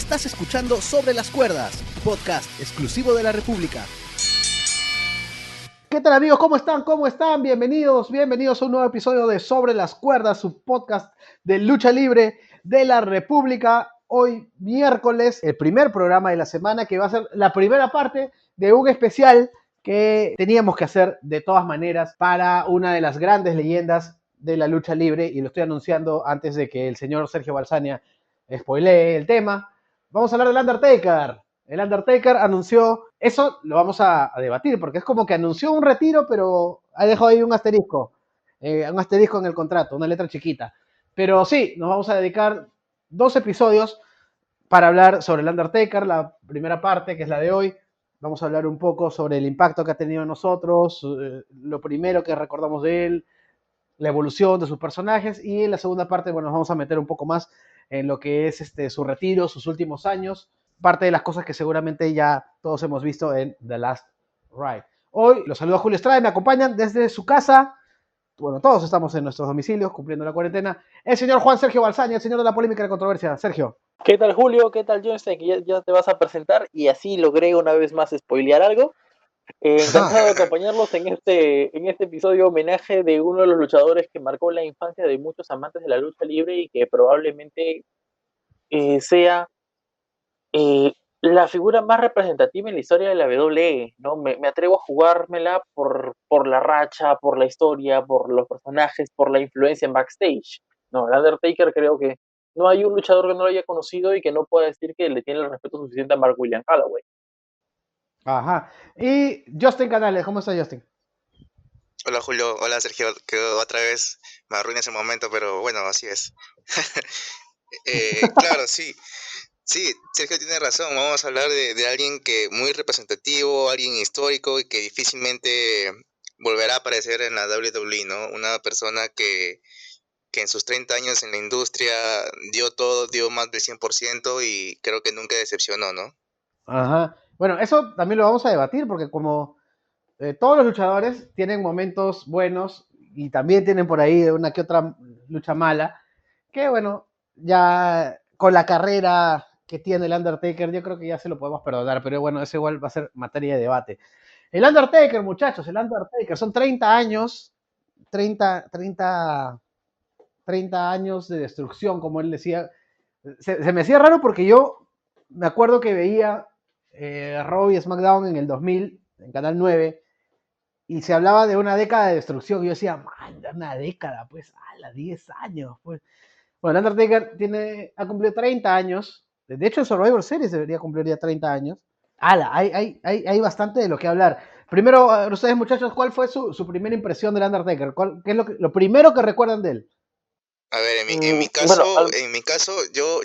Estás escuchando Sobre las Cuerdas, podcast exclusivo de La República. ¿Qué tal, amigos? ¿Cómo están? ¿Cómo están? Bienvenidos a un nuevo episodio de Sobre las Cuerdas, su podcast de lucha libre de La República. Hoy miércoles, el primer programa de la semana, que va a ser la primera parte de un especial que teníamos que hacer de todas maneras para una de las grandes leyendas de la lucha libre, y lo estoy anunciando antes de que el señor Sergio Balsania spoilee el tema. Vamos a hablar del Undertaker. El Undertaker anunció, eso lo vamos a debatir, porque es como que anunció un retiro, pero ha dejado ahí un asterisco en el contrato, una letra chiquita. Pero sí, nos vamos a dedicar 2 episodios para hablar sobre el Undertaker, la primera parte, que es la de hoy. Vamos a hablar un poco sobre el impacto que ha tenido en nosotros, lo primero que recordamos de él, la evolución de sus personajes, y en la segunda parte, bueno, nos vamos a meter un poco más en lo que es su retiro, sus últimos años, parte de las cosas que seguramente ya todos hemos visto en The Last Ride. Hoy los saludo a Julio Estrada, me acompañan desde su casa, bueno, todos estamos en nuestros domicilios cumpliendo la cuarentena, el señor Juan Sergio Balsaña, el señor de la polémica y la controversia. Sergio. ¿Qué tal, Julio? ¿Qué tal, John? Que ya te vas a presentar y así logré una vez más spoilear algo. Encantado de acompañarlos en este episodio homenaje de uno de los luchadores que marcó la infancia de muchos amantes de la lucha libre y que probablemente sea la figura más representativa en la historia de la WWE, ¿no? Me atrevo a jugármela por la racha, por la historia, por los personajes, por la influencia en backstage. No, el Undertaker creo que no hay un luchador que no lo haya conocido y que no pueda decir que le tiene el respeto suficiente a Mark William Calloway. Ajá. Y Justin Canales, ¿cómo está Justin? Hola Julio, hola Sergio, que otra vez me arruina ese momento, pero bueno, así es. Claro, sí, Sergio tiene razón, vamos a hablar de alguien que muy representativo, alguien histórico y que difícilmente volverá a aparecer en la WWE, ¿no? Una persona que en sus 30 años en la industria dio todo, dio más del 100% y creo que nunca decepcionó, ¿no? Ajá. Bueno, eso también lo vamos a debatir, porque como todos los luchadores tienen momentos buenos y también tienen por ahí una que otra lucha mala, que bueno, ya con la carrera que tiene el Undertaker, yo creo que ya se lo podemos perdonar, pero bueno, eso igual va a ser materia de debate. El Undertaker, muchachos, el Undertaker, son 30 años, 30 años de destrucción, como él decía. Se me hacía raro porque yo me acuerdo que veía Raw y SmackDown en el 2000, en Canal 9, y se hablaba de una década de destrucción. Y yo decía, man, una década, pues, ala, 10 años, pues. Bueno, el Undertaker ha cumplido 30 años. De hecho, en Survivor Series debería cumplir ya 30 años. Ala, hay bastante de lo que hablar. Primero, ustedes, muchachos, ¿cuál fue su primera impresión del Undertaker? ¿Qué es lo primero que recuerdan de él? A ver, en mi caso, yo,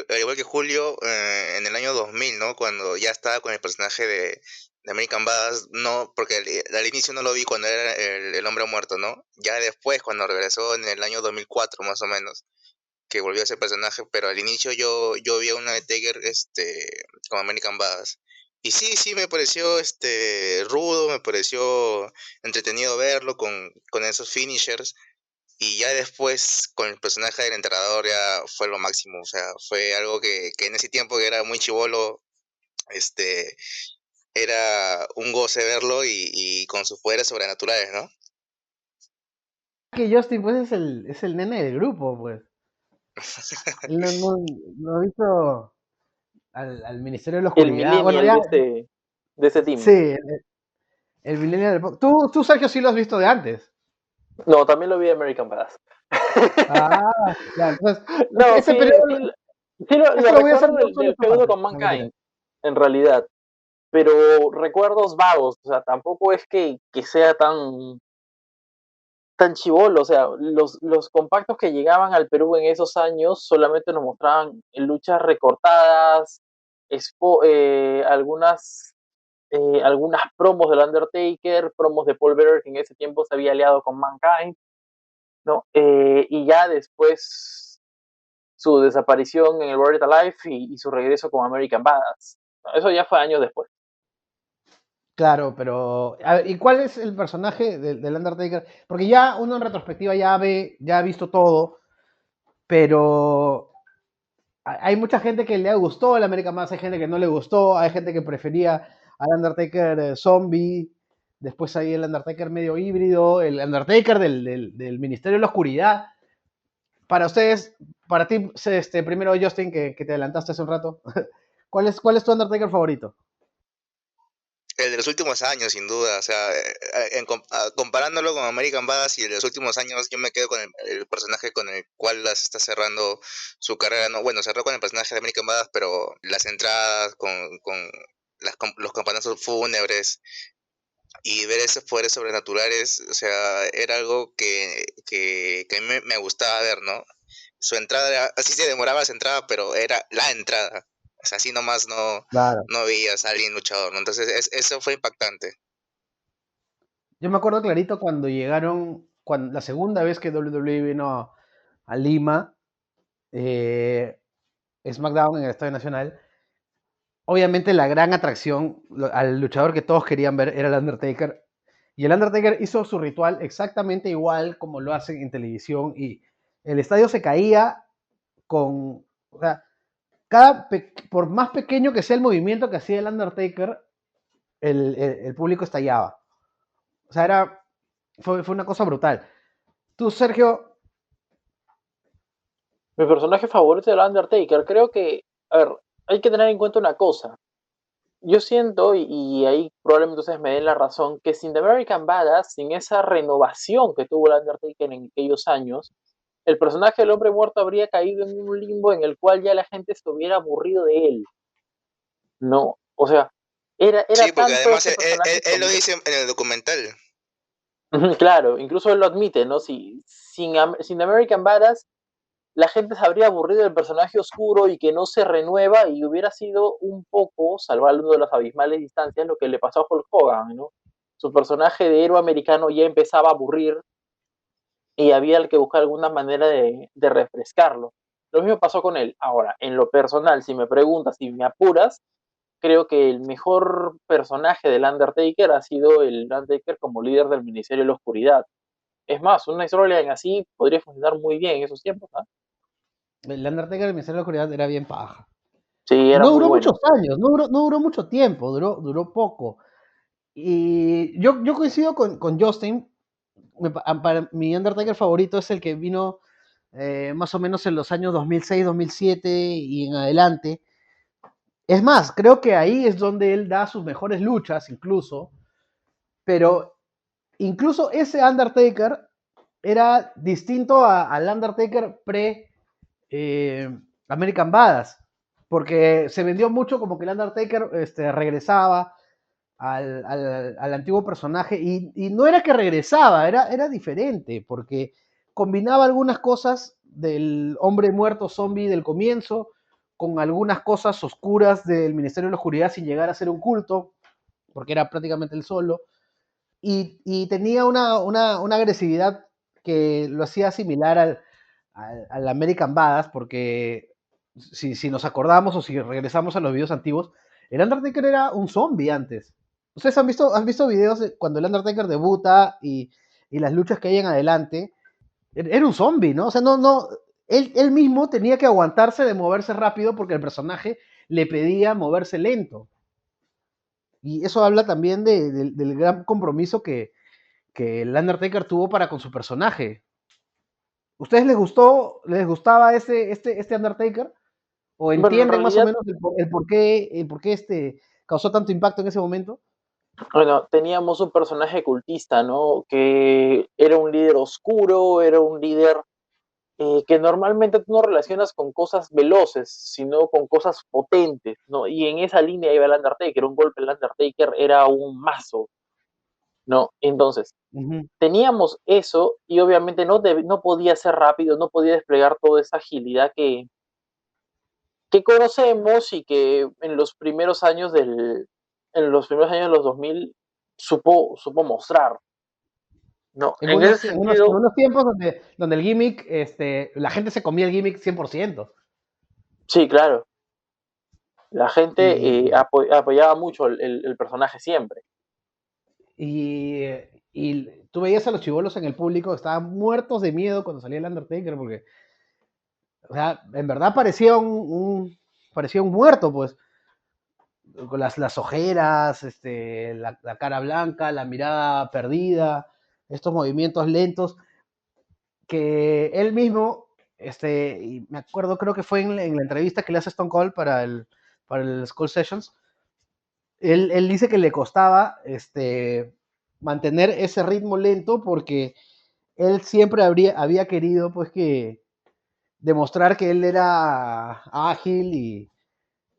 al igual que Julio, en el año 2000, ¿no? Cuando ya estaba con el personaje de American Badass, no, porque al inicio no lo vi cuando era el hombre muerto, ¿no? Ya después, cuando regresó en el año 2004, más o menos, que volvió a ese personaje, pero al inicio yo vi a una de Taker, con American Badass. Y sí, me pareció, rudo, me pareció entretenido verlo con esos finishers. Y ya después, con el personaje del entrenador, ya fue lo máximo. O sea, fue algo que en ese tiempo que era muy chibolo, era un goce verlo y con sus poderes sobrenaturales, ¿no? Que Justin, pues, es el nene del grupo, pues. Él no ha visto al Ministerio de la El Oscuridad. Bueno, millennial ya, de ese team. sí, el Millennial del... Tú, Sergio, sí lo has visto de antes. No, también lo vi de American Badass. Ah, ya, entonces, No, este periodo, lo esto lo voy a hacer recuerdo solo del esta feudo parte. con No, mentira. Mankind, en realidad. Pero recuerdos vagos, o sea, tampoco es que sea tan chibolo, o sea, los compactos que llegaban al Perú en esos años solamente nos mostraban luchas recortadas, algunas promos del Undertaker, promos de Paul Bearer, que en ese tiempo se había aliado con Mankind, ¿no? Y ya después su desaparición en el Buried Alive y su regreso con American Badass. Eso ya fue años después. Claro, pero... A ver, ¿y cuál es el personaje del Undertaker? Porque ya uno en retrospectiva ya ha visto todo, pero hay mucha gente que le gustó el American Badass, hay gente que no le gustó, hay gente que prefería al Undertaker zombie, después hay el Undertaker medio híbrido, el Undertaker del Ministerio de la Oscuridad. Para ustedes, para ti, primero Justin, que te adelantaste hace un rato, cuál es tu Undertaker favorito? El de los últimos años, sin duda. O sea, comparándolo con American Badass y el de los últimos años, yo me quedo con el personaje con el cual las está cerrando su carrera. No, bueno, cerró con el personaje de American Badass, pero las entradas con los campanazos fúnebres y ver esos poderes sobrenaturales, o sea, era algo que a mí me gustaba ver, ¿no? Su entrada, así se demoraba su entrada, pero era la entrada. O sea, así nomás Claro. no veías a alguien luchador, ¿no? Entonces, eso fue impactante. Yo me acuerdo clarito cuando llegaron, la segunda vez que WWE vino a Lima, SmackDown en el Estadio Nacional, obviamente la gran atracción al luchador que todos querían ver era el Undertaker. Y el Undertaker hizo su ritual exactamente igual como lo hacen en televisión. Y el estadio se caía con. O sea, por más pequeño que sea el movimiento que hacía el Undertaker, el público estallaba. O sea, fue una cosa brutal. Tú, Sergio. Mi personaje favorito es el Undertaker. Creo que, a ver, hay que tener en cuenta una cosa. Yo siento, y ahí probablemente ustedes me den la razón, que sin The American Badass, sin esa renovación que tuvo el Undertaker en aquellos años, el personaje del hombre muerto habría caído en un limbo en el cual ya la gente se hubiera aburrido de él. No, o sea, era Sí, porque tanto además ese personaje él lo dice en el documental. Claro, incluso él lo admite, ¿no? Si, sin American Badass, la gente se habría aburrido del personaje oscuro y que no se renueva y hubiera sido un poco, salvando de las abismales distancias, lo que le pasó a Hulk Hogan, ¿no? Su personaje de héroe americano ya empezaba a aburrir y había que buscar alguna manera de refrescarlo. Lo mismo pasó con él. Ahora, en lo personal, si me preguntas, si me apuras, creo que el mejor personaje del Undertaker ha sido el Undertaker como líder del Ministerio de la Oscuridad. Es más, una storyline así podría funcionar muy bien en esos tiempos, ¿no? El Undertaker del Ministerio de la Oscuridad era bien paja. Sí, Y era no muy duró bueno. muchos años, no duró mucho tiempo, duró poco. Y yo coincido con Justin. Para mi Undertaker favorito es el que vino más o menos en los años 2006, 2007 y en adelante. Es más, creo que ahí es donde él da sus mejores luchas, incluso. Pero incluso ese Undertaker era distinto al Undertaker pre American Badass. Porque se vendió mucho como que el Undertaker regresaba al antiguo personaje y no era que regresaba, era diferente, porque combinaba algunas cosas del hombre muerto zombie del comienzo con algunas cosas oscuras del Ministerio de la Oscuridad sin llegar a ser un culto, porque era prácticamente el solo, y tenía una agresividad que lo hacía similar al American Badass, porque si nos acordamos o si regresamos a los videos antiguos, el Undertaker era un zombie antes. ¿Ustedes han visto videos de cuando el Undertaker debuta y las luchas que hay en adelante? Era un zombie, ¿no? O sea, él mismo tenía que aguantarse de moverse rápido porque el personaje le pedía moverse lento. Y eso habla también del gran compromiso que el Undertaker tuvo para con su personaje. ¿Ustedes les gustaba este Undertaker? ¿O Bueno, en entienden más o realidad, menos el por qué causó tanto impacto en ese momento? bueno, teníamos un personaje cultista, ¿no? Que era un líder oscuro, era un líder que normalmente tú no relacionas con cosas veloces, sino con cosas potentes, ¿no? Y en esa línea iba el Undertaker, un golpe del Undertaker era un mazo, ¿no? Entonces, Ujú. teníamos eso y obviamente no podía ser rápido, no podía desplegar toda esa agilidad que conocemos y que en los primeros años de los 2000 supo mostrar, ¿no? En ese En sentido, unos tiempos donde el gimmick, la gente se comía el gimmick 100%. sí, claro, la gente Y, apoyaba mucho el personaje siempre. y, y tú veías a los chibolos en el público, estaban muertos de miedo cuando salía el Undertaker, porque O sea, en verdad parecía parecía un muerto, pues, con las ojeras, la cara blanca, la mirada perdida, estos movimientos lentos, que él mismo, y me acuerdo, creo que fue en la entrevista que le hace Stone Cold para el Skull Sessions, él dice que le costaba mantener ese ritmo lento porque él siempre había querido pues que demostrar que él era ágil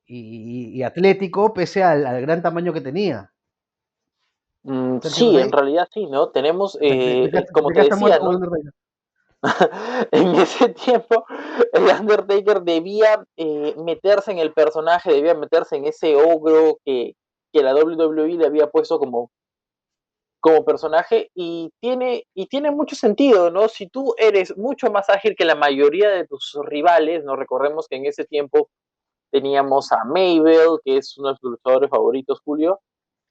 y atlético pese al gran tamaño que tenía. Sergio, no Sí, en sé, realidad sí, ¿no? Tenemos, como ¿de te qué está decía, muerto ¿no? Undertaker? En ese tiempo, el Undertaker debía meterse en el personaje, debía meterse en ese ogro que la WWE le había puesto como personaje y tiene mucho sentido, ¿no? Si tú eres mucho más ágil que la mayoría de tus rivales, ¿no? Recordemos que en ese tiempo teníamos a Mabel, que es uno de tus luchadores favoritos, Julio,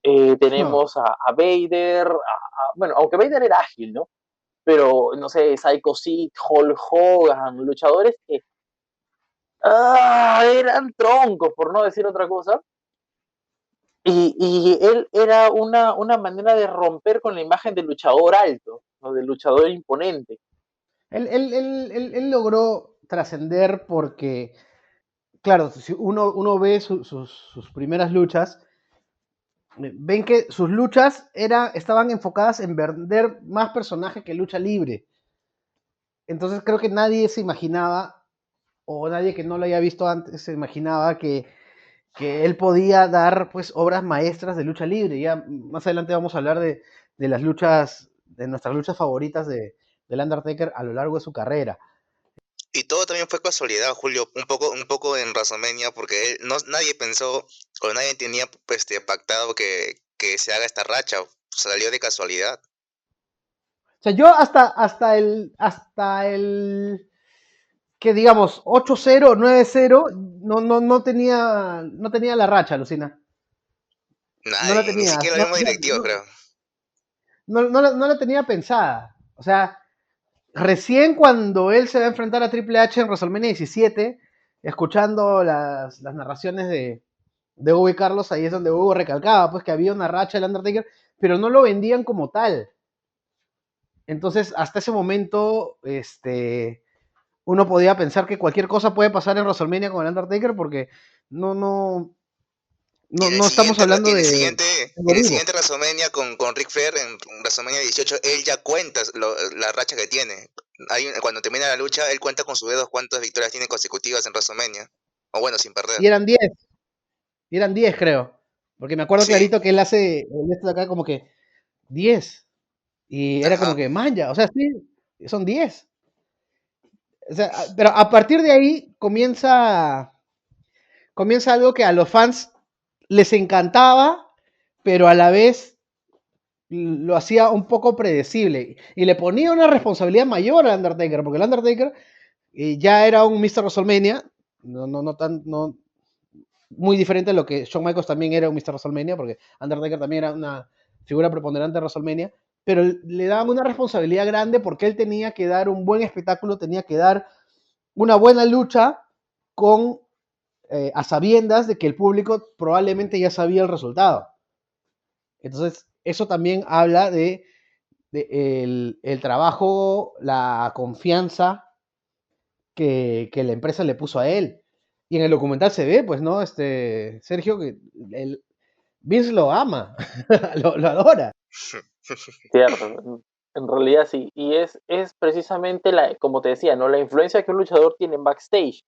No. tenemos a Vader, bueno, aunque Vader era ágil, ¿no? Pero, no sé, Psycho Sid, Hulk Hogan, luchadores que eran troncos, por no decir otra cosa. Y él era una manera de romper con la imagen del luchador alto, ¿no? Del luchador imponente. Él logró trascender porque, claro, si uno ve sus primeras luchas, ven que sus luchas estaban enfocadas en vender más personajes que lucha libre. Entonces creo que nadie se imaginaba, o nadie que no lo haya visto antes, se imaginaba que él podía dar pues obras maestras de lucha libre. Ya más adelante vamos a hablar de las luchas, de nuestras luchas favoritas del Undertaker a lo largo de su carrera. Y todo también fue casualidad, Julio, un poco en WrestleMania, porque nadie pensó o nadie tenía pactado que se haga esta racha, salió de casualidad. O sea, yo hasta el que digamos 8-0, 9-0, no tenía la racha, Lucina. No la Nadie, ni tenía, siquiera no, los mismos directivos, creo. no la tenía pensada. O sea, recién cuando él se va a enfrentar a Triple H en WrestleMania 17, escuchando las narraciones de Hugo y Carlos, ahí es donde Hugo recalcaba pues que había una racha del Undertaker, pero no lo vendían como tal. Entonces, hasta ese momento, uno podía pensar que cualquier cosa puede pasar en WrestleMania con el Undertaker porque no, no, Y no, no estamos hablando de en algo el vivo. siguiente WrestleMania con Ric Flair, en WrestleMania 18, él ya cuenta la racha que tiene. Cuando termina la lucha, él cuenta con sus dedos cuántas victorias tiene consecutivas en WrestleMania. O bueno, sin perder. Y eran 10 creo. Porque me acuerdo Sí, clarito que él hace esto de acá como que 10. Y era como ajá. que, man, ya, o sea, sí, son 10. O sea, pero a partir de ahí comienza algo que a los fans les encantaba, pero a la vez lo hacía un poco predecible y le ponía una responsabilidad mayor al Undertaker, porque el Undertaker ya era un Mr. WrestleMania, no, muy diferente a lo que Shawn Michaels también era un Mr. WrestleMania, porque Undertaker también era una figura preponderante de WrestleMania, pero le daban una responsabilidad grande porque él tenía que dar un buen espectáculo, tenía que dar una buena lucha con a sabiendas de que el público probablemente ya sabía el resultado. Entonces, eso también habla de el trabajo, la confianza que la empresa le puso a él. Y en el documental se ve, pues, ¿no? Sergio, que Vince lo ama, lo adora. Cierto, en realidad sí. Y es precisamente como te decía, ¿no? La influencia que un luchador tiene en backstage.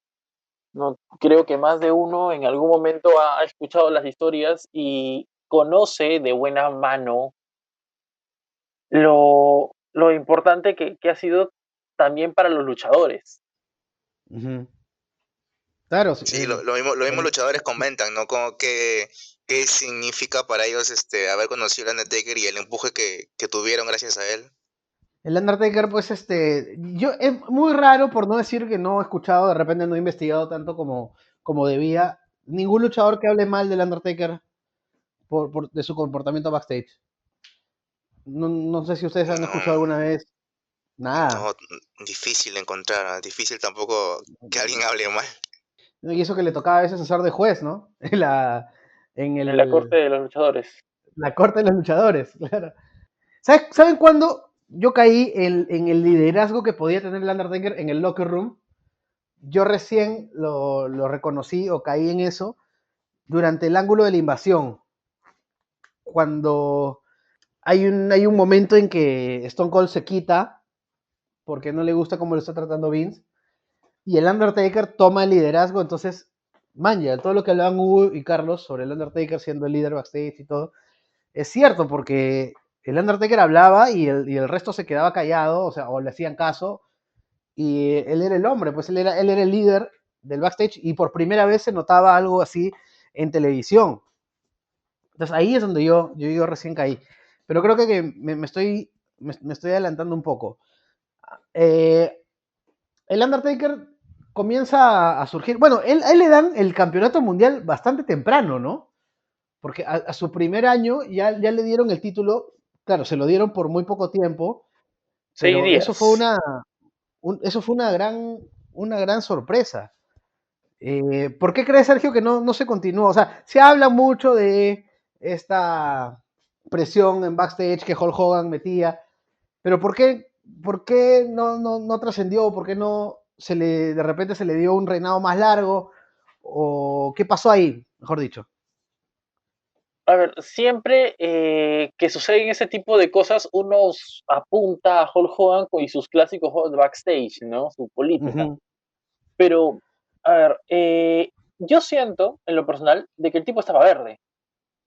No creo que más de uno en algún momento ha escuchado las historias y conoce de buena mano lo importante que ha sido también para los luchadores. Ujú. Claro, sí, Sí, los mismos luchadores comentan, ¿no? Como qué significa para ellos haber conocido al Undertaker y el empuje que tuvieron gracias a él. el Undertaker, pues, yo, es muy raro, por no decir que no he escuchado, de repente no he investigado tanto como debía, ningún luchador que hable mal del Undertaker de su comportamiento backstage. No sé si ustedes han escuchado No, alguna vez Nada. No, difícil encontrar, difícil tampoco que alguien hable mal. Y eso que le tocaba a veces hacer de juez, ¿no? En En la corte de los luchadores. la corte de los luchadores, claro. ¿Saben cuándo yo caí en el liderazgo que podía tener el Undertaker en el locker room? Yo recién lo reconocí o caí en eso durante el ángulo de la invasión. Cuando hay un momento en que Stone Cold se quita porque no le gusta cómo lo está tratando Vince y el Undertaker toma el liderazgo. Entonces, man, ya todo lo que hablaban Hugo y Carlos sobre el Undertaker siendo el líder backstage y todo, es cierto, porque el Undertaker hablaba y el resto se quedaba callado, o sea, o le hacían caso, y él era el hombre, pues él era el líder del backstage, y por primera vez se notaba algo así en televisión. Entonces ahí es donde yo recién caí. Pero creo que me estoy adelantando un poco. Eh, el Undertaker comienza a surgir. Bueno, a él le dan el campeonato mundial bastante temprano, ¿no? Porque a su primer año ya le dieron el título. Claro, se lo dieron por muy poco tiempo, 6 pero eso fue días. eso fue una gran sorpresa. ¿Por qué crees, Sergio, que no se continuó? O sea, se habla mucho de esta presión en backstage que Hulk Hogan metía, pero por qué no trascendió? ¿Por qué no de repente se le dio un reinado más largo? ¿O qué pasó ahí, mejor dicho? A ver, siempre que suceden ese tipo de cosas, uno apunta a Hulk Hogan y sus clásicos juegos de backstage, ¿no? Su política. Ujú. Pero, a ver, yo siento, en lo personal, de que el tipo estaba verde,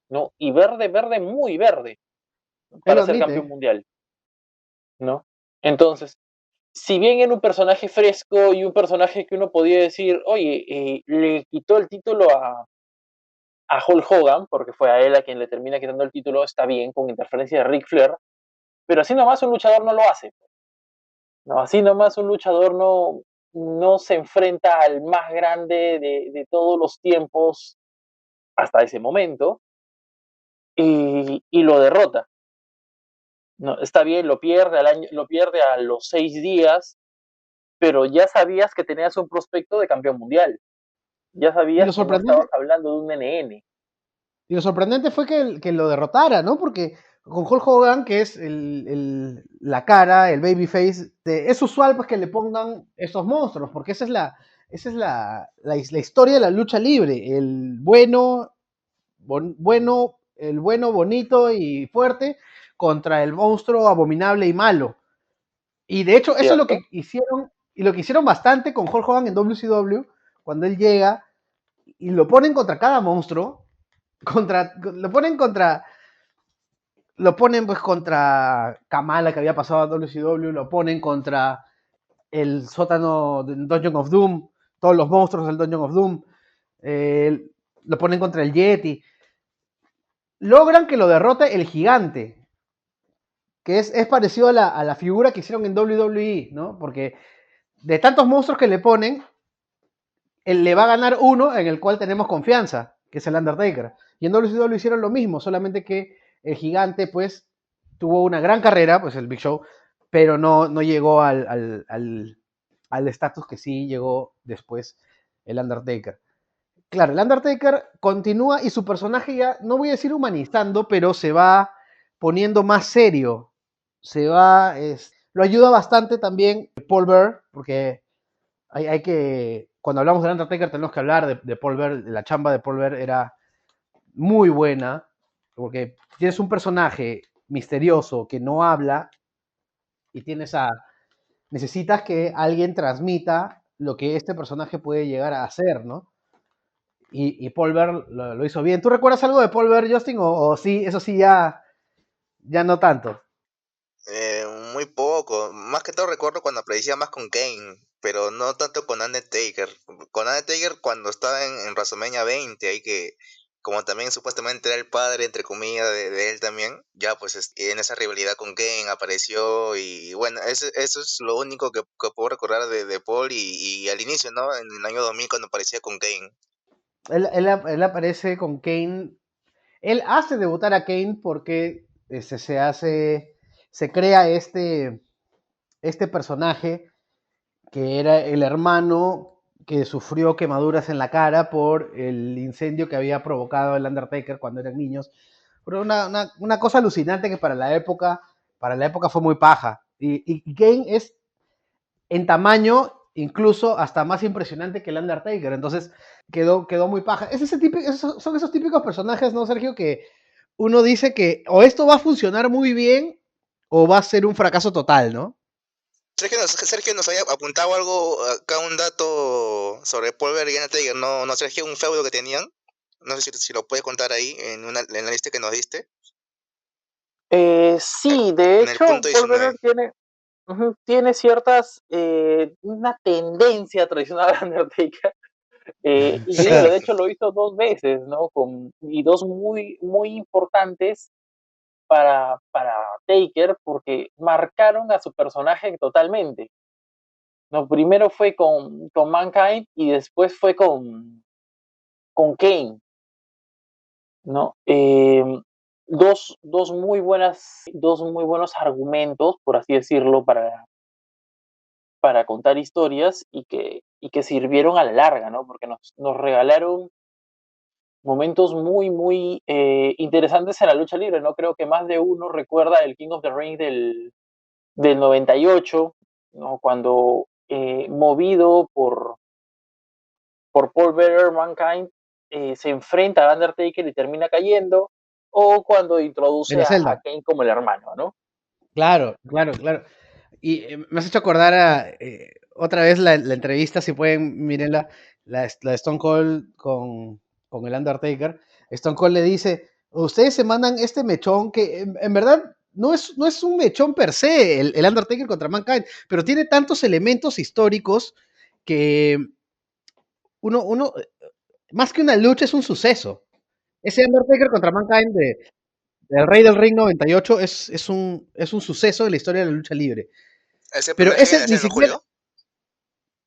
¿no? Y verde, verde, muy verde, Él para lo ser campeón admite. mundial, ¿no? Entonces, si bien era un personaje fresco y un personaje que uno podía decir, oye, le quitó el título a Hulk Hogan, porque fue a él a quien le termina quitando el título, está bien, con interferencia de Ric Flair, pero así nomás un luchador no lo hace. No, así nomás un luchador no se enfrenta al más grande de todos los tiempos hasta ese momento y lo derrota. No, está bien, lo pierde a los 6 días, pero ya sabías que tenías un prospecto de campeón mundial. Ya Y sabías lo que no estabas sorprendente, hablando de un NN. y lo sorprendente fue que lo derrotara, ¿no? Porque con Hulk Hogan, que es la cara, el babyface, es usual pues que le pongan esos monstruos, porque esa es la historia de la lucha libre. El el bueno, bonito y fuerte contra el monstruo abominable y malo. Y de hecho, eso es lo ¿Cierto? que hicieron, y lo que hicieron bastante con Hulk Hogan en WCW, cuando él llega y lo ponen contra cada monstruo, lo ponen pues contra Kamala que había pasado a WCW, lo ponen contra el sótano del Dungeon of Doom, todos los monstruos del Dungeon of Doom, eh, lo ponen contra el Yeti, logran que lo derrote el gigante, que es parecido a la figura que hicieron en WWE, ¿no? Porque de tantos monstruos que le ponen, él le va a ganar uno en el cual tenemos confianza, que es el Undertaker. Y en WCW hicieron lo mismo, solamente que el gigante, pues, tuvo una gran carrera, pues el Big Show, pero no llegó al estatus que sí llegó después el Undertaker. Claro, el Undertaker continúa y su personaje ya, no voy a decir humanizando, pero se va poniendo más serio. Lo ayuda bastante también Paul Bear, porque hay que, cuando hablamos del Undertaker tenemos que hablar de Paul Bear, la chamba de Paul Bear era muy buena, porque tienes un personaje misterioso que no habla y necesitas que alguien transmita lo que este personaje puede llegar a hacer, ¿no? Y Paul Bear lo hizo bien. ¿Tú recuerdas algo de Paul Bear, Justin? O sí, eso sí, ya no tanto. Muy poco. Más que todo recuerdo cuando aparecía más con Kane, pero no tanto con Undertaker. Con Undertaker cuando estaba en WrestleMania 20, ahí que como también supuestamente era el padre, entre comillas, de él también, ya pues en esa rivalidad con Kane apareció y bueno, eso es lo único que puedo recordar de Paul y al inicio, ¿no? En el año 2000 cuando aparecía con Kane. Él aparece con Kane. Él hace debutar a Kane porque se crea este personaje que era el hermano que sufrió quemaduras en la cara por el incendio que había provocado el Undertaker cuando eran niños. Pero una cosa alucinante que para la época fue muy paja. Y Kane es en tamaño incluso hasta más impresionante que el Undertaker. Entonces quedó muy paja. Son esos típicos personajes, ¿no, Sergio? Que uno dice que o esto va a funcionar muy bien o va a ser un fracaso total, ¿no? Sergio nos había apuntado algo, acá un dato sobre Paul Bearer y Undertaker, ¿no, Sergio? Un feudo que tenían. No sé si lo puedes contar ahí en la lista que nos diste. Sí, de En el hecho, punto Paul 19. Bearer tiene ciertas, una tendencia tradicional a Undertaker, increíble. De hecho lo hizo 2 veces, ¿no? Y 2 muy, muy importantes para Taker, porque marcaron a su personaje totalmente, ¿no? Primero fue con Mankind y después fue con Kane, ¿no? Dos muy buenos argumentos, por así decirlo, para contar historias y que sirvieron a la larga, ¿no? Porque nos regalaron momentos muy, muy interesantes en la lucha libre, ¿no? Creo que más de uno recuerda el King of the Ring del 98, ¿no? Cuando movido por Paul Bearer, Mankind se enfrenta a Undertaker y termina cayendo, o cuando En introduce la a celda. Kane como el hermano, ¿no? Claro. Y me has hecho acordar otra vez la entrevista, si pueden, mírenla, la de Stone Cold con el Undertaker. Stone Cold le dice, ustedes se mandan este mechón que en verdad no es un mechón per se, el Undertaker contra Mankind, pero tiene tantos elementos históricos que uno, más que una lucha, es un suceso. Ese Undertaker contra Mankind del Rey del Ring 98 es un suceso de la historia de la lucha libre. ¿Ese Pero primer ese ni en siquiera, Julio?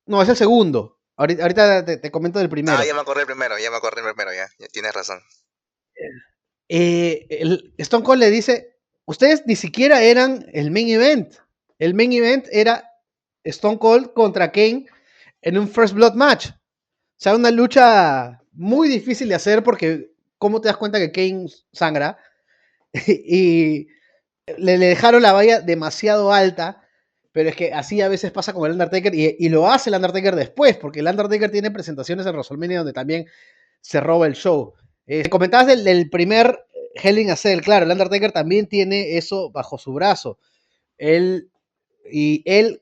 no, es el segundo. Ahorita te comento del Ah, primero. ya me acordé el primero, ya tienes razón. El Stone Cold le dice, ustedes ni siquiera eran el main event. El main event era Stone Cold contra Kane en un First Blood match. O sea, una lucha muy difícil de hacer porque, ¿cómo te das cuenta que Kane sangra? Y le dejaron la valla demasiado alta, pero es que así a veces pasa con el Undertaker y lo hace el Undertaker después, porque el Undertaker tiene presentaciones en WrestleMania donde también se roba el show. Comentabas del primer Hell in a Cell, claro, el Undertaker también tiene eso bajo su brazo. Él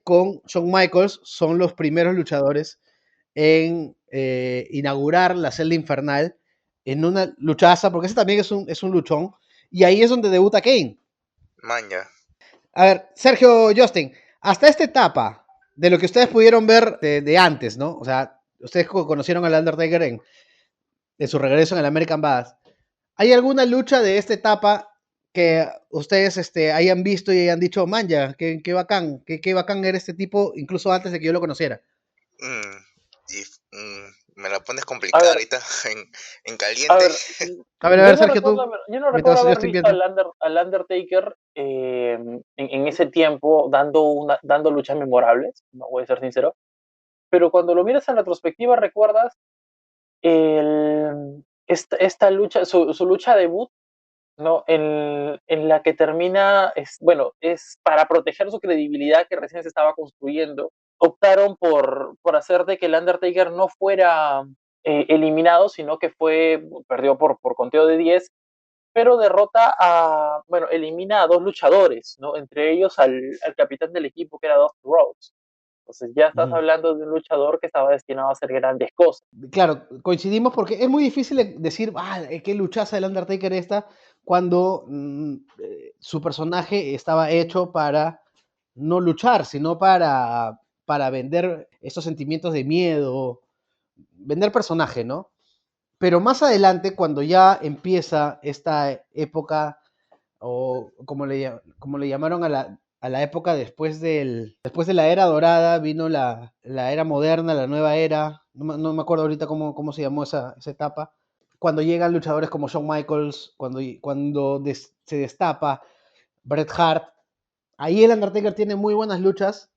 con Shawn Michaels son los primeros luchadores en inaugurar la celda infernal en una luchaza, porque ese también es un luchón, y ahí es donde debuta Kane. Manja. A ver, Sergio Justin, hasta esta etapa, de lo que ustedes pudieron ver de antes, ¿no? O sea, ustedes conocieron al Undertaker en su regreso en el American Badass. ¿Hay alguna lucha de esta etapa que ustedes hayan visto y hayan dicho, man, ya, qué bacán, qué bacán era este tipo, incluso antes de que yo lo conociera? Mm, me la pones A complicada ver, ahorita en a caliente. ver, A ver, Sergio, tú, yo no recuerdo mientras yo haber estoy visto viendo. al Undertaker en ese tiempo dando luchas memorables, no voy a ser sincero, pero cuando lo miras en retrospectiva recuerdas esta lucha, su lucha debut, ¿no? En la que termina, es para proteger su credibilidad que recién se estaba construyendo. Optaron por hacer de que el Undertaker no fuera eliminado, sino que perdió por conteo de 10, pero elimina a 2 luchadores, ¿no? Entre ellos al capitán del equipo, que era Dusty Rhodes. Entonces ya estás Ujú. hablando de un luchador que estaba destinado a hacer grandes cosas. Claro, coincidimos porque es muy difícil decir, qué luchaza del Undertaker esta, cuando su personaje estaba hecho para no luchar, sino para vender estos sentimientos de miedo, vender personaje, ¿no? Pero más adelante, cuando ya empieza esta época, o como le llamaron a la época después de la era dorada, vino la era moderna, la nueva era, no me acuerdo ahorita cómo se llamó esa etapa, cuando llegan luchadores como Shawn Michaels, cuando se destapa Bret Hart, Ahí el Undertaker tiene muy buenas luchas.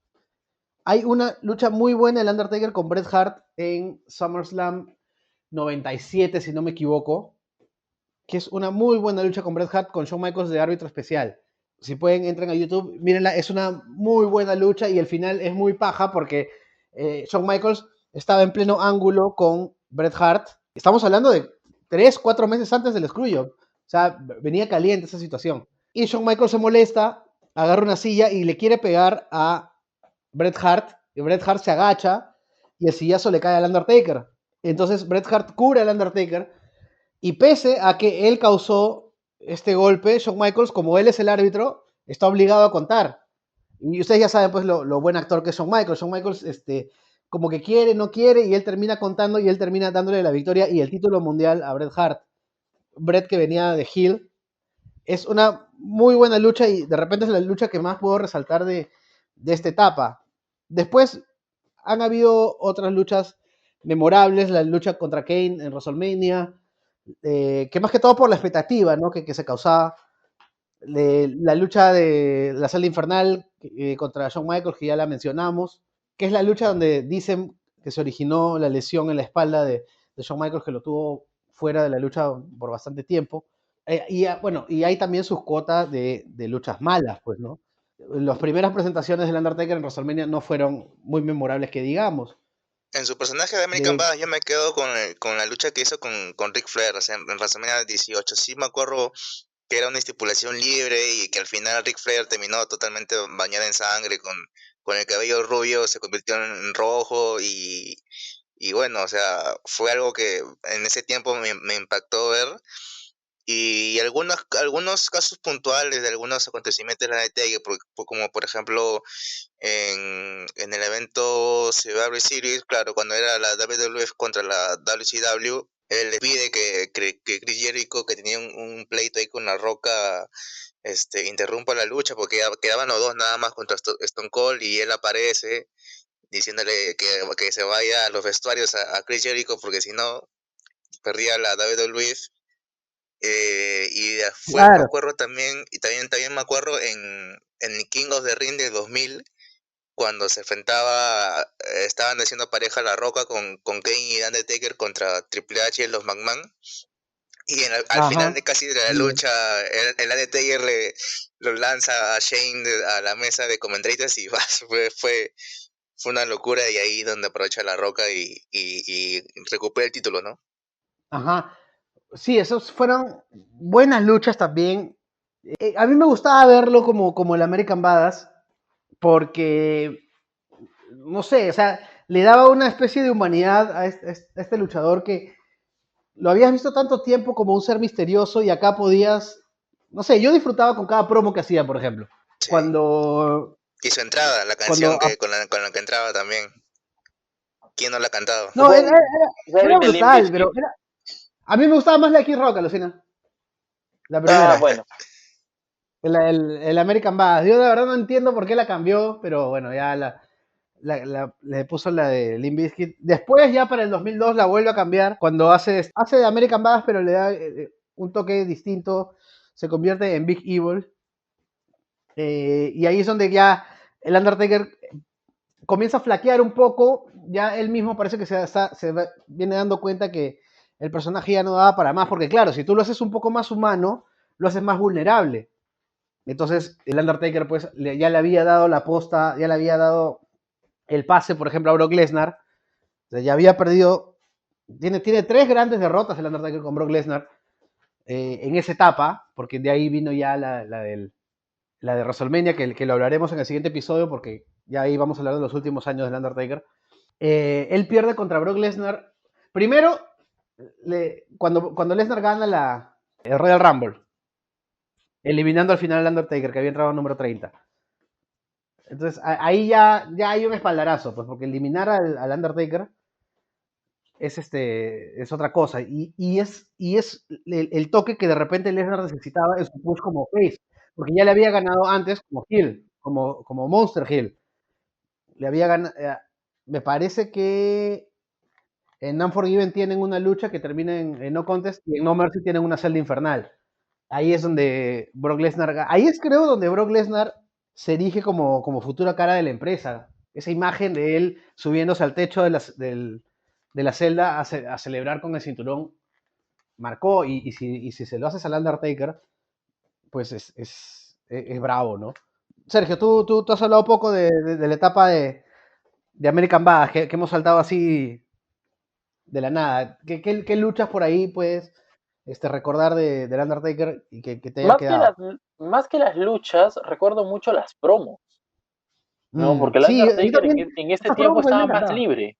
Hay una lucha muy buena del Undertaker con Bret Hart en SummerSlam 97, si no me equivoco, que es una muy buena lucha con Bret Hart con Shawn Michaels de árbitro especial. Si pueden, entren a YouTube, mírenla, es una muy buena lucha y el final es muy paja porque Shawn Michaels estaba en pleno ángulo con Bret Hart. Estamos hablando de 3-4 meses antes del Screwjob. O sea, venía caliente esa situación. Y Shawn Michaels se molesta, agarra una silla y le quiere pegar a Bret Hart. Y Bret Hart se agacha y el sillazo le cae al Undertaker. Entonces Bret Hart cura al Undertaker y pese a que él causó este golpe, Shawn Michaels, como él es el árbitro, está obligado a contar. Y ustedes ya saben pues lo buen actor que es Shawn Michaels. Shawn Michaels como que quiere, no quiere, y él termina contando y él termina dándole la victoria y el título mundial a Bret Hart. Bret, que venía de heel. Es una muy buena lucha y de repente es la lucha que más puedo resaltar de esta etapa. Después han habido otras luchas memorables, la lucha contra Kane en WrestleMania, que más que todo por la expectativa, ¿no? que se causaba, la lucha de la sala infernal contra Shawn Michaels, que ya la mencionamos, que es la lucha donde dicen que se originó la lesión en la espalda de Shawn Michaels, que lo tuvo fuera de la lucha por bastante tiempo. Bueno, y hay también sus cuotas de luchas malas, pues, ¿no? Las primeras presentaciones del Undertaker en WrestleMania no fueron muy memorables que digamos. En su personaje de American Badass yo me quedo con la lucha que hizo con Ric Flair, o sea, en WrestleMania 18. Sí me acuerdo que era una estipulación libre y que al final Ric Flair terminó totalmente bañado en sangre, con el cabello rubio, se convirtió en rojo y bueno, o sea, fue algo que en ese tiempo me impactó ver. Y algunos casos puntuales de algunos acontecimientos de la NTG, como por ejemplo en el evento Survivor Series, claro, cuando era la WWF contra la WCW, él le pide que Chris Jericho, que tenía un pleito ahí con La Roca, interrumpa la lucha porque quedaban los dos nada más contra Stone Cold, y él aparece diciéndole que se vaya a los vestuarios a Chris Jericho porque si no perdía la WWF. Y después me Claro. acuerdo también, y también me acuerdo en el King of the Ring de 2000, cuando se estaban haciendo pareja La Roca con Kane y Undertaker contra Triple H y los McMahon. Y al final de casi de la lucha, el Undertaker lo lanza a Shane a la mesa de comentaristas y fue una locura, y ahí donde aprovecha La Roca y recupera el título, ¿no? Ajá. Sí, esos fueron buenas luchas también. A mí me gustaba verlo como el American Badass porque, no sé, o sea, le daba una especie de humanidad a este luchador que lo habías visto tanto tiempo como un ser misterioso y acá podías, no sé, yo disfrutaba con cada promo que hacía, por ejemplo. Sí. Cuando... Y su entrada, la canción con la que entraba también. ¿Quién no la ha cantado? No, era brutal, pero a mí me gustaba más la de Kid Rock, Alucina. La primera. Ah, bueno. El American Badass. Yo de verdad no entiendo por qué la cambió, pero bueno, ya le puso la de Limp Bizkit. Después, ya para el 2002, la vuelve a cambiar. Cuando hace de American Badass, pero le da un toque distinto. Se convierte en Big Evil. Y ahí es donde ya el Undertaker comienza a flaquear un poco. Ya él mismo parece que se viene dando cuenta que el personaje ya no daba para más. Porque claro, si tú lo haces un poco más humano, lo haces más vulnerable. Entonces, el Undertaker, pues, ya le había dado la posta, ya le había dado el pase, por ejemplo, a Brock Lesnar. O sea, ya había perdido. Tiene 3 grandes derrotas el Undertaker con Brock Lesnar en esa etapa, porque de ahí vino ya la de WrestleMania, que lo hablaremos en el siguiente episodio, porque ya ahí vamos a hablar de los últimos años del Undertaker. Él pierde contra Brock Lesnar. Primero, cuando Lesnar gana el Royal Rumble, eliminando al final al Undertaker, que había entrado número 30. Entonces, ahí ya hay un espaldarazo, pues, porque eliminar al Undertaker es otra cosa. Y es el toque que de repente Lesnar necesitaba en su push como face, porque ya le había ganado antes como heel, como Monster Heel. Le había ganado. Me parece que en Unforgiven tienen una lucha que termina en No Contest, y en No Mercy tienen una celda infernal. Ahí es donde Brock Lesnar. Ahí es, creo, donde Brock Lesnar se erige como futura cara de la empresa. Esa imagen de él subiéndose al techo de la celda a celebrar con el cinturón marcó, y si se lo haces al Undertaker, pues es bravo, ¿no? Sergio, tú has hablado poco de la etapa de American Badass, que hemos saltado así de la nada. ¿Qué luchas por ahí puedes recordar del Undertaker y que te haya quedado? Más que las luchas, recuerdo mucho las promos, ¿no? Porque el Sí, Undertaker en este tiempo estaba más libre,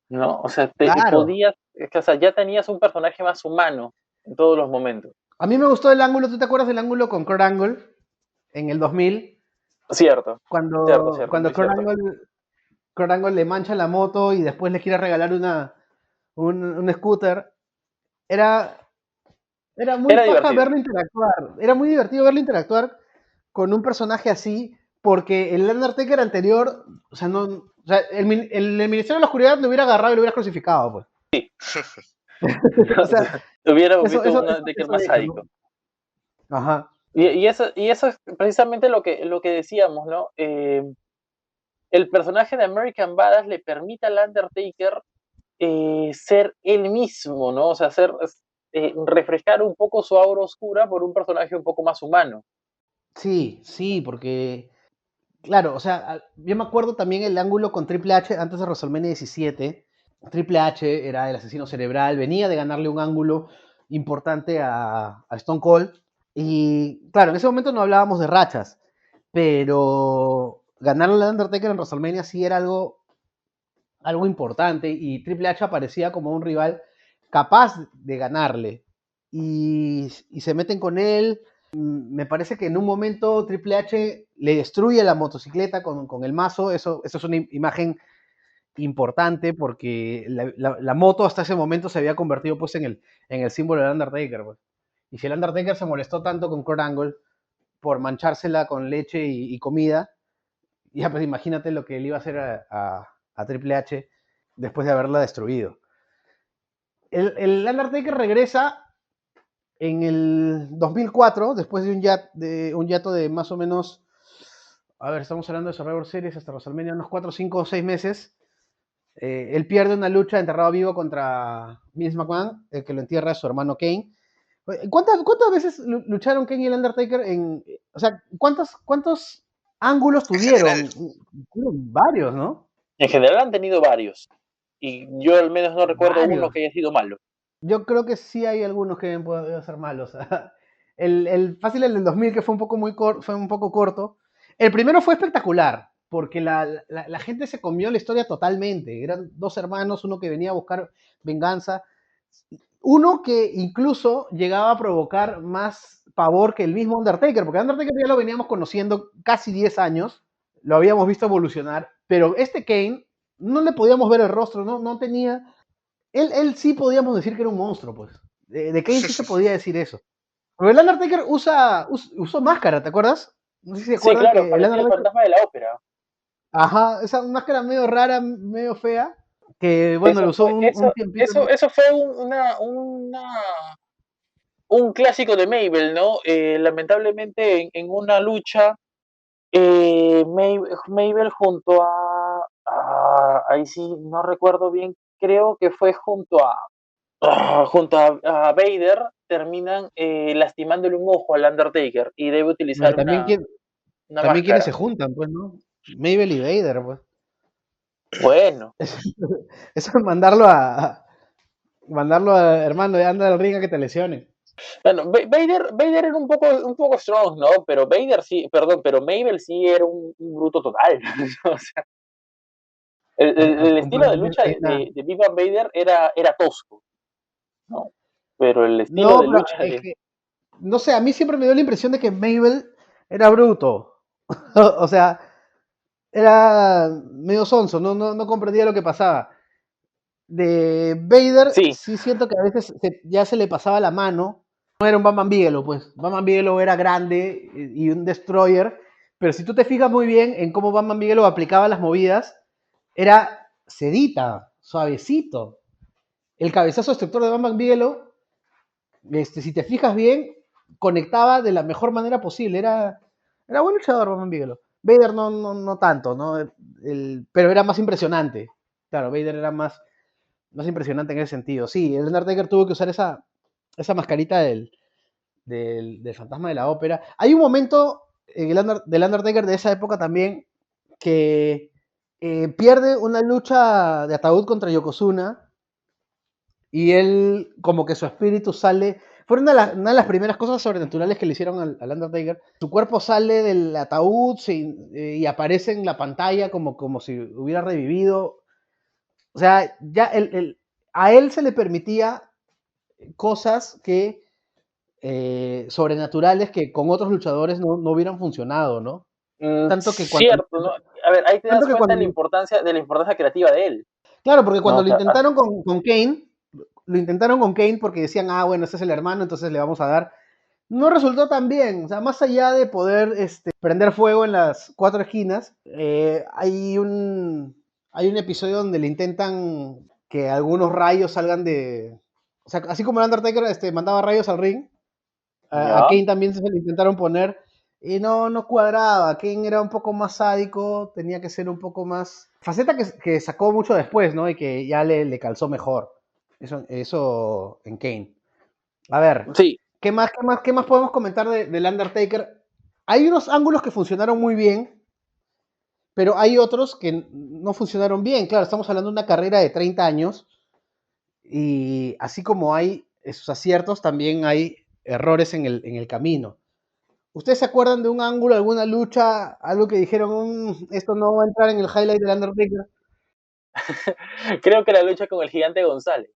¿no? O sea, claro. o sea, ya tenías un personaje más humano en todos los momentos. A mí me gustó el ángulo, ¿tú te acuerdas del ángulo con Kurt Angle en el 2000? Cierto, Cuando muy cierto. Kurt Angle le mancha la moto y después le quiere regalar un scooter. Era muy Era paja divertido. verlo interactuar. Era muy divertido verlo interactuar con un personaje así, porque el Undertaker anterior, o sea, el Ministerio de la Oscuridad lo hubiera agarrado y lo hubiera crucificado, pues. Sí. O sea, Hubiera eso, visto eso, un eso, Undertaker eso más deja, ¿no? sádico. Ajá. Y eso es precisamente lo que decíamos, ¿no? El personaje de American Badass le permite al Undertaker ser él mismo, ¿no? O sea, refrescar un poco su aura oscura por un personaje un poco más humano. Sí, porque, claro, o sea, yo me acuerdo también el ángulo con Triple H antes de WrestleMania 17. Triple H era el asesino cerebral, venía de ganarle un ángulo importante a Stone Cold. Y claro, en ese momento no hablábamos de rachas, pero ganarle al Undertaker en WrestleMania sí era algo importante, y Triple H aparecía como un rival capaz de ganarle. Y se meten con él. Me parece que en un momento Triple H le destruye la motocicleta con el mazo. Eso es una imagen importante, porque la moto hasta ese momento se había convertido pues en el símbolo del Undertaker, pues. Y si el Undertaker se molestó tanto con Kurt Angle por manchársela con leche y comida, ya pues imagínate lo que le iba a hacer a Triple H después de haberla destruido. El Undertaker regresa en el 2004, después de un hiato de más o menos, a ver, estamos hablando de Survivor Series hasta WrestleMania, unos 4, 5 o 6 meses. Él pierde una lucha enterrado vivo contra Vince McMahon, el que lo entierra es su hermano Kane. ¿Cuántas veces lucharon Kane y el Undertaker o sea, cuántos ángulos En general. tuvieron? Tuvieron varios, ¿no? En general han tenido varios. Y yo al menos no recuerdo uno Varios. que haya sido malo. Yo creo que sí hay algunos que pueden ser malos. Fácil, el del 2000, que fue fue un poco corto. El primero fue espectacular, porque la gente se comió la historia totalmente. Eran dos hermanos, uno que venía a buscar venganza, uno que incluso llegaba a provocar más pavor que el mismo Undertaker, porque Undertaker ya lo veníamos conociendo casi 10 años, lo habíamos visto evolucionar, pero este Kane no le podíamos ver el rostro, no tenía... Él sí podíamos decir que era un monstruo, pues. De Kane sí se podía decir eso. Pero el Undertaker usó máscara, ¿te acuerdas? No sé si se Sí, acuerdan claro, que el parecía el Undertaker... fantasma de la ópera. Ajá, esa máscara medio rara, medio fea, que bueno, lo usó un tiempito, ¿no? Eso fue un clásico de Mabel, ¿no? Lamentablemente en una lucha, Mabel junto ahí sí, no recuerdo bien, creo que fue junto a Vader, terminan lastimándole un ojo al Undertaker y debe Bueno, utilizar una también quienes se máscara. juntan, pues, ¿no? Mabel y Vader, pues. Bueno, Eso es mandarlo a hermano, anda al ring a que te lesionen. bueno, Vader era un poco strong, ¿no? Pero Vader sí, perdón, pero Mabel sí era un bruto total. O sea, el estilo de lucha de Big Van Vader era tosco, ¿no? Pero el estilo No, de pero lucha es que, no sé, a mí siempre me dio la impresión de que Mabel era bruto. O sea, era medio sonso, no comprendía lo que pasaba. De Vader sí, sí siento que a veces ya se le pasaba la mano. No era un Bam Bam Bigelow, pues. Bam Bam Bigelow era grande y un destroyer, pero si tú te fijas muy bien en cómo Bam Bam Bigelow aplicaba las movidas, era sedita, suavecito. El cabezazo destructor de Bam Bam Bigelow, si te fijas bien, conectaba de la mejor manera posible. Era buen luchador Bam Bam Bigelow. Vader no tanto, ¿no? Pero era más impresionante. Claro, Vader era más impresionante en ese sentido. Sí, el Undertaker tuvo que usar esa mascarita del fantasma de la ópera. Hay un momento del Undertaker de esa época también que pierde una lucha de ataúd contra Yokozuna y él, como que su espíritu sale. Fue una de las primeras cosas sobrenaturales que le hicieron al Undertaker. Su cuerpo sale del ataúd y aparece en la pantalla como si hubiera revivido. O sea, ya a él se le permitía cosas que sobrenaturales que con otros luchadores no hubieran funcionado, ¿no? Tanto que cuando, cierto, ¿no? A ver, ahí te das cuenta de la importancia creativa de él. Claro, porque cuando lo intentaron con Kane, lo intentaron con Kane porque decían, bueno, este es el hermano, entonces le vamos a dar. No resultó tan bien, o sea, más allá de poder prender fuego en las cuatro esquinas, hay un episodio donde le intentan que algunos rayos salgan de... O sea, así como el Undertaker mandaba rayos al ring, a Kane también se le intentaron poner y no cuadraba. Kane era un poco más sádico, tenía que ser un poco más... Faceta que sacó mucho después, ¿no? Y que ya le calzó mejor. Eso en Kane. A ver, sí. ¿qué más podemos comentar del Undertaker? Hay unos ángulos que funcionaron muy bien, pero hay otros que no funcionaron bien. Claro, estamos hablando de una carrera de 30 años y así como hay esos aciertos, también hay errores en el camino. ¿Ustedes se acuerdan de un ángulo, alguna lucha, algo que dijeron, esto no va a entrar en el highlight del Undertaker? Creo que la lucha con el Gigante González.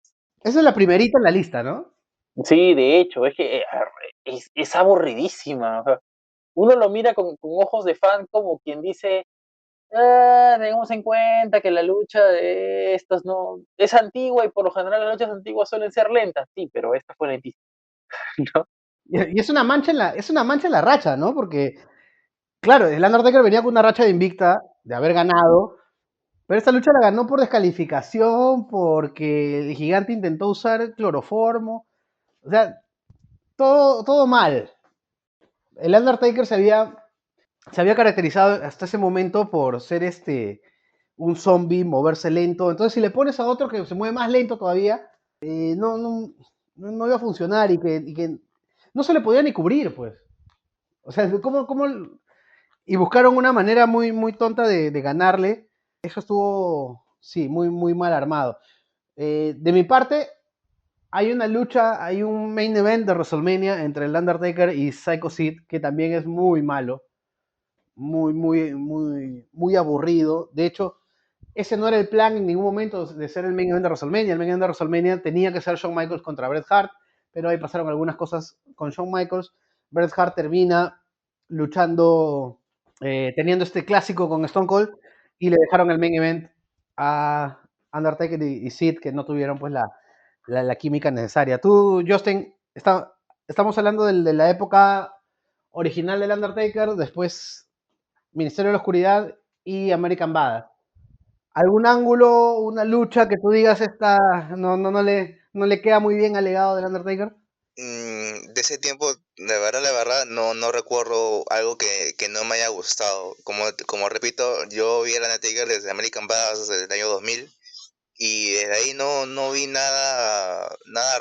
Esa es la primerita en la lista, ¿no? Sí, de hecho, es que es aburridísima. O sea, uno lo mira con ojos de fan como quien dice, tengamos en cuenta que la lucha de estas no es antigua y por lo general las luchas antiguas suelen ser lentas. Sí, pero esta fue lentísima. ¿No? Y es una mancha en la racha, ¿no? Porque, claro, el Undertaker venía con una racha de invicta, de haber ganado, pero esta lucha la ganó por descalificación, porque el gigante intentó usar cloroformo. O sea, todo mal. El Undertaker se había caracterizado hasta ese momento por ser un zombie, moverse lento. Entonces, si le pones a otro que se mueve más lento todavía, no iba a funcionar y que no se le podía ni cubrir, pues. O sea, y buscaron una manera muy, muy tonta de ganarle. Eso estuvo, sí, muy, muy mal armado. De mi parte, hay un main event de WrestleMania entre el Undertaker y Psycho Sid, que también es muy malo. Muy, muy, muy, muy aburrido. De hecho, ese no era el plan en ningún momento de ser el main event de WrestleMania. El main event de WrestleMania tenía que ser Shawn Michaels contra Bret Hart, pero ahí pasaron algunas cosas con Shawn Michaels. Bret Hart termina luchando, teniendo este clásico con Stone Cold, y le dejaron el main event a Undertaker y Sid, que no tuvieron pues la química necesaria. Tú, Justin, estamos hablando de la época original del Undertaker, después Ministerio de la Oscuridad y American Badass. ¿Algún ángulo, una lucha que tú digas no le queda muy bien al legado del Undertaker? De ese tiempo, de verdad, no recuerdo algo que no me haya gustado. Como repito, yo vi el Undertaker desde American Badass desde el año 2000 y desde ahí no vi nada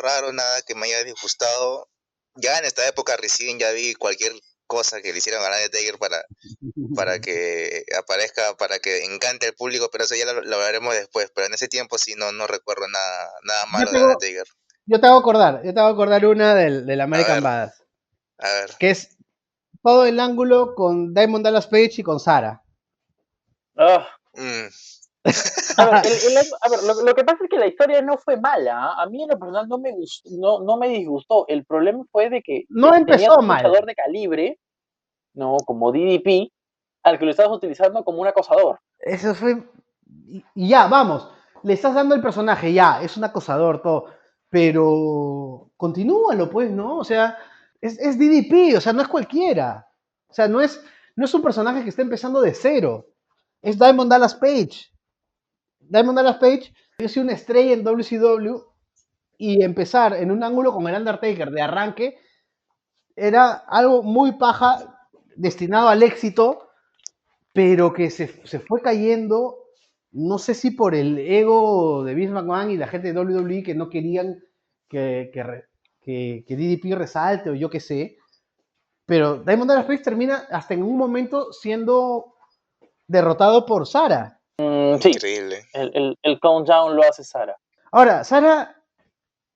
raro, nada que me haya disgustado. Ya en esta época recién ya vi cualquier cosa que le hicieron al Undertaker para que aparezca, para que encante al público, pero eso ya lo hablaremos después. Pero en ese tiempo sí no recuerdo nada malo de Undertaker. Yo te hago acordar una del American Badass. A ver. Que es todo el ángulo con Diamond Dallas Page y con Sarah. A ver, lo que pasa es que la historia no fue mala. A mí en lo personal no me gustó, no me disgustó. El problema fue de que no empezó un luchador de calibre, no como DDP, al que lo estabas utilizando como un acosador. Eso fue... Y ya, vamos, le estás dando el personaje, ya, es un acosador, todo, pero continúalo, pues, ¿no? O sea, es DDP, o sea, no es cualquiera. O sea, no es un personaje que está empezando de cero. Es Diamond Dallas Page. Diamond Dallas Page es una estrella en WCW y empezar en un ángulo con el Undertaker de arranque era algo muy paja, destinado al éxito, pero que se fue cayendo, no sé si por el ego de Vince McMahon y la gente de WWE que no querían que DDP resalte o yo qué sé, pero Diamond Dallas Page termina hasta en un momento siendo derrotado por Sara. Sí, increíble. El countdown lo hace Sara. Ahora, Sara,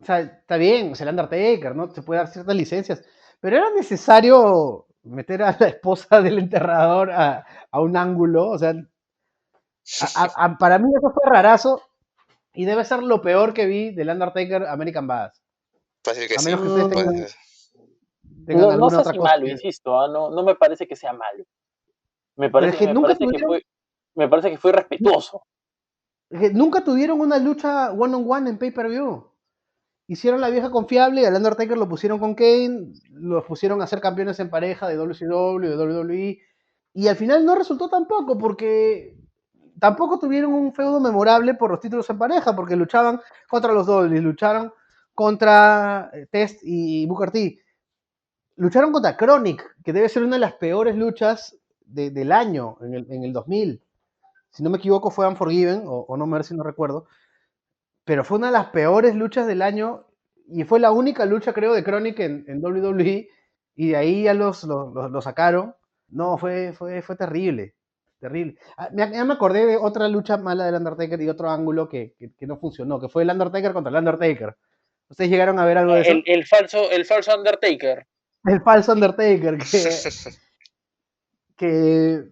o sea, está bien, es el Undertaker, ¿no? Se puede dar ciertas licencias, pero era necesario meter a la esposa del enterrador a un ángulo, o sea, para mí eso fue rarazo y debe ser lo peor que vi del Undertaker American Badass. Fácil que a menos sí. que ustedes tengan no alguna sé otra si cosa malo, insisto, no me parece que sea malo. Me Pero parece, es que me nunca parece que tuvieron, me parece que fue respetuoso. nunca tuvieron una lucha one-on-one en pay-per-view. Hicieron la vieja confiable y al Undertaker lo pusieron con Kane, los pusieron a ser campeones en pareja de WCW, de WWE, y al final no resultó tampoco, porque tampoco tuvieron un feudo memorable por los títulos en pareja, porque luchaban contra los Dudley, lucharon contra Test y Booker T, lucharon contra Chronic, que debe ser una de las peores luchas del año, en el 2000. Si no me equivoco fue Unforgiven, o No Mercy, no recuerdo, pero fue una de las peores luchas del año, y fue la única lucha, creo, de Chronic en WWE, y de ahí ya lo sacaron. No, fue terrible. Terrible. Ya me acordé de otra lucha mala del Undertaker y otro ángulo que no funcionó, que fue el Undertaker contra el Undertaker. ¿Ustedes llegaron a ver algo de eso? El falso Undertaker. El falso Undertaker, que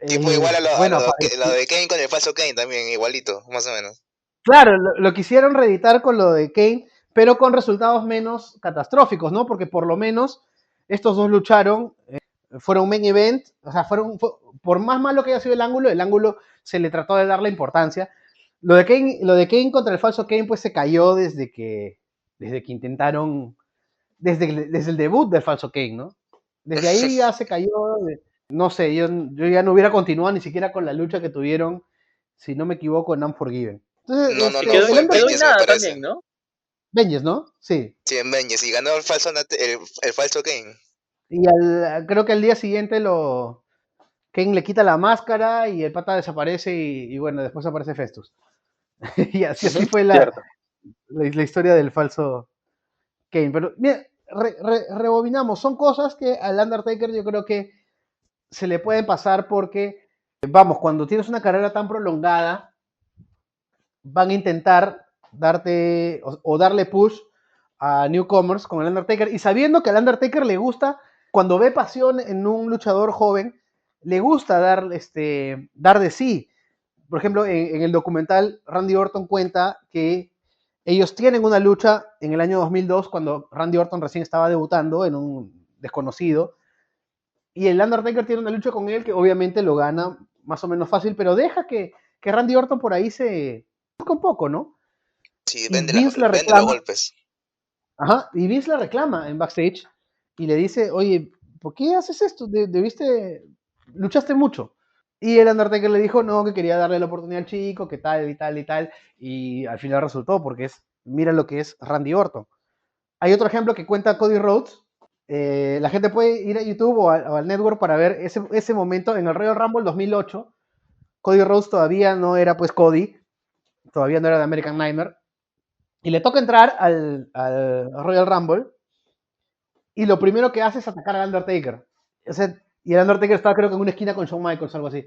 tipo igual a bueno, lo de Kane con el falso Kane también, igualito, más o menos. Claro, lo quisieron reeditar con lo de Kane, pero con resultados menos catastróficos, ¿no? Porque por lo menos estos dos lucharon, fueron main event, o sea, por más malo que haya sido el ángulo se le trató de dar la importancia. Lo de Kane contra el falso Kane, pues se cayó desde que intentaron, desde el debut del falso Kane, ¿no? Desde ahí ya se cayó, no sé, yo ya no hubiera continuado ni siquiera con la lucha que tuvieron, si no me equivoco, en Unforgiven. Entonces, no, quedó en nada también, ¿no? Benjes, ¿no? Sí. Sí, en Benjes, y ganó el falso Kane. Y creo que al día siguiente Kane le quita la máscara y el pata desaparece y bueno, después aparece Festus. Y así fue la historia del falso Kane. Pero mira, rebobinamos. Son cosas que al Undertaker yo creo que se le pueden pasar porque, vamos, cuando tienes una carrera tan prolongada, van a intentar darte o darle push a newcomers con el Undertaker, y sabiendo que al Undertaker le gusta, cuando ve pasión en un luchador joven, le gusta dar de sí. Por ejemplo, en el documental Randy Orton cuenta que ellos tienen una lucha en el año 2002 cuando Randy Orton recién estaba debutando en un desconocido, y el Undertaker tiene una lucha con él que obviamente lo gana más o menos fácil, pero deja que Randy Orton por ahí se busca un poco, ¿no? Sí, Y vende Vince los golpes. Ajá, y Vince la reclama en backstage y le dice, oye, ¿por qué haces esto? Luchaste mucho. Y el Undertaker le dijo, no, que quería darle la oportunidad al chico, que tal y tal y tal, y al final resultó porque mira lo que es Randy Orton. Hay otro ejemplo que cuenta Cody Rhodes. La gente puede ir a YouTube o al network para ver ese momento en el Royal Rumble 2008. Cody Rhodes todavía no era pues Cody, todavía no era de American Nightmare, y le toca entrar al Royal Rumble, y lo primero que hace es atacar al Undertaker. O sea, y el Undertaker estaba creo que en una esquina con Shawn Michaels o algo así.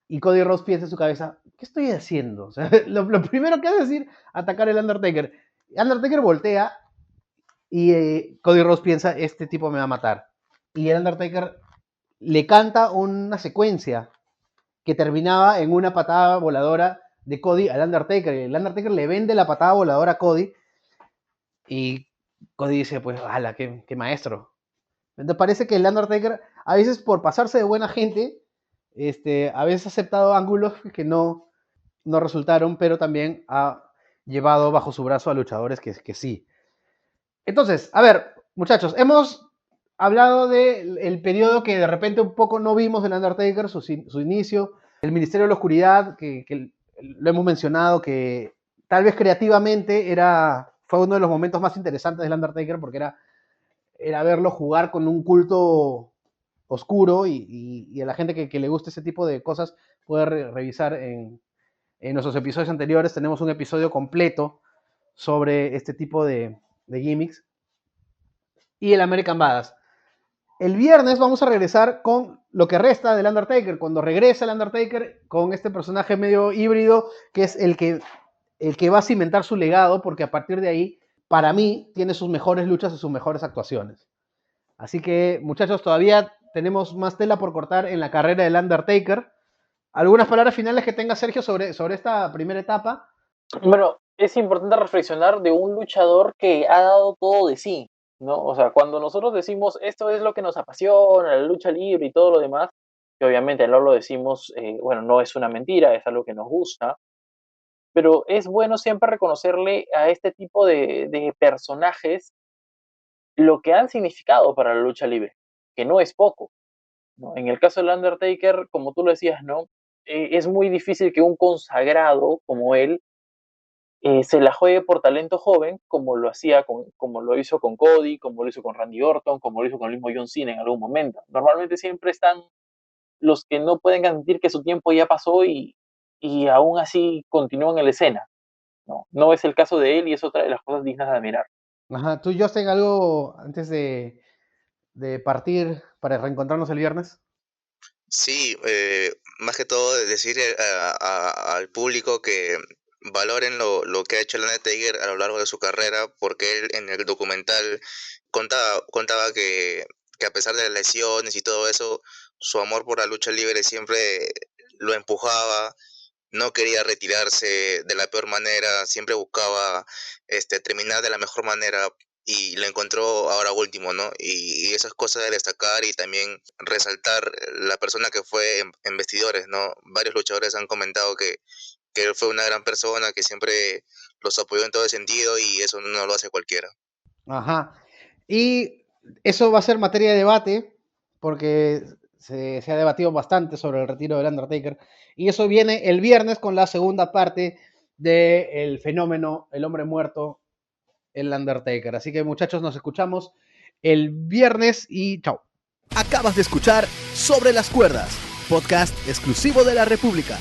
Y Cody Rhodes piensa en su cabeza, ¿qué estoy haciendo? O sea, lo primero que hace es ir a atacar al Undertaker. Undertaker voltea y Cody Rhodes piensa, este tipo me va a matar. Y el Undertaker le canta una secuencia que terminaba en una patada voladora de Cody al Undertaker. El Undertaker le vende la patada voladora a Cody y Cody dice, pues, ala, qué maestro. Entonces parece que el Undertaker, a veces por pasarse de buena gente, a veces ha aceptado ángulos que no resultaron, pero también ha llevado bajo su brazo a luchadores que sí. Entonces, a ver, muchachos, hemos hablado del periodo que de repente un poco no vimos del Undertaker, su inicio, el Ministerio de la Oscuridad, que lo hemos mencionado, que tal vez creativamente fue uno de los momentos más interesantes del Undertaker, porque era verlo jugar con un culto oscuro y a la gente que le guste ese tipo de cosas puede revisar en nuestros episodios anteriores. Tenemos un episodio completo sobre este tipo de gimmicks. Y el American Badass. El viernes vamos a regresar con lo que resta del Undertaker. Cuando regresa el Undertaker con este personaje medio híbrido, que es el que va a cimentar su legado, porque a partir de ahí, para mí, tiene sus mejores luchas y sus mejores actuaciones. Así que, muchachos, todavía tenemos más tela por cortar en la carrera del Undertaker. ¿Algunas palabras finales que tenga Sergio sobre esta primera etapa? Bueno, es importante reflexionar de un luchador que ha dado todo de sí, ¿no? O sea, cuando nosotros decimos esto es lo que nos apasiona, la lucha libre y todo lo demás, que obviamente no lo decimos, bueno, no es una mentira, es algo que nos gusta, pero es bueno siempre reconocerle a este tipo de personajes lo que han significado para la lucha libre, que no es poco, ¿no? En el caso del Undertaker, como tú lo decías, ¿no? Es muy difícil que un consagrado como él se la juegue por talento joven, como lo hizo con Cody, como lo hizo con Randy Orton, como lo hizo con el mismo John Cena en algún momento. Normalmente siempre están los que no pueden sentir que su tiempo ya pasó y aún así continúan en la escena. No es el caso de él y es otra de las cosas dignas de admirar. Ajá, tú, Justin, algo antes de partir para reencontrarnos el viernes. Sí, más que todo decir al público que valoren lo que ha hecho el Undertaker a lo largo de su carrera, porque él en el documental contaba que a pesar de las lesiones y todo eso, su amor por la lucha libre siempre lo empujaba, no quería retirarse de la peor manera, siempre buscaba terminar de la mejor manera y lo encontró ahora último, ¿no? Y esas cosas de destacar y también resaltar la persona que fue en vestidores, ¿no? Varios luchadores han comentado que él fue una gran persona, que siempre los apoyó en todo sentido y eso no lo hace cualquiera. Ajá. Y eso va a ser materia de debate, porque se ha debatido bastante sobre el retiro del Undertaker. Y eso viene el viernes con la segunda parte del fenómeno, el hombre muerto, el Undertaker. Así que, muchachos, nos escuchamos el viernes y chao. Acabas de escuchar Sobre las Cuerdas, podcast exclusivo de la República.